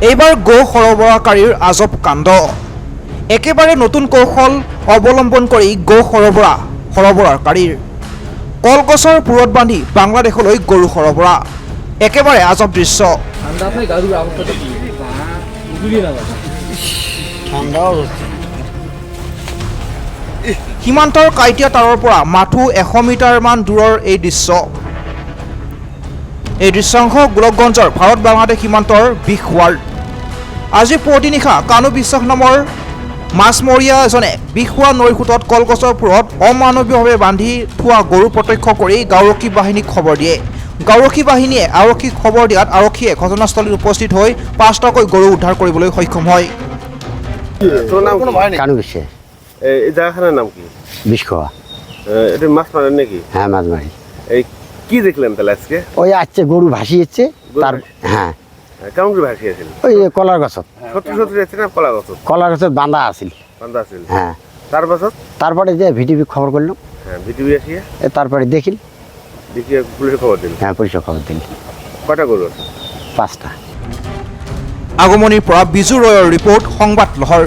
এইবাৰ গো সৰবৰাহকাৰীৰ আজব কাণ্ড একেবাৰে নতুন কৌশল অৱলম্বন কৰি গো সৰবৰাহকাৰীৰ কলগছৰ পুৰত বান্ধি বাংলাদেশলৈ গৰু সৰবৰাহ একেবাৰে আজব দৃশ্য সীমান্তৰ কাইটিয়া তাৰৰ পৰা মাথো 100 মিটাৰমান দূৰৰ এই দৃশ্য এই দৃশ্যাংশ গোলকগঞ্জৰ ভাৰত বাংলাদেশ সীমান্তৰ বিখৱাৰ আজি পুৱতি নিশা কানু বিশ্বাস নামৰ মাছমৰীয়া এজনে বিখোৱা নৈৰ সোঁতত কলগছৰ পুৰত অমানৱীয়ভাৱে বান্ধি থোৱা গৰু প্ৰত্যক্ষ কৰি গাঁওৰক্ষী বাহিনীক খবৰ দিয়ে গাঁওৰক্ষী বাহিনীয়ে আৰক্ষীক খবৰ দিয়াত আৰক্ষীয়ে ঘটনাস্থলীত উপস্থিত হৈ 5টাকৈ গৰু উদ্ধাৰ কৰিবলৈ সক্ষম হয় কানু বিশ্বাস এই জায়গাখানার নাম কি? বিশখোয়া। এটা মাছ মারেন নাকি? হ্যাঁ মাছ মারি। এই কি দেখলেন তাহলে আজকে? ওই আসছে গরু ভাসিয়েছে তার হ্যাঁ কেমন করে ভাসিয়েছিল? ওই কলার গাছ সত্যি যাচ্ছে না কলার গাছ বাঁধা আছিল বান্ধা আছিল হ্যাঁ তারপরে যে ভিটিভি খবর করলাম হ্যাঁ ভিটিভি আসিয়া তারপরে দেখিল দেখিয়ে পুলিশে খবর দিল হ্যাঁ পুলিশে খবর দিল কটা গরু? 5টা আগমনিৰ পৰা বিজু ৰয়ৰ ৰিপৰ্ট সংবাদ লহৰ।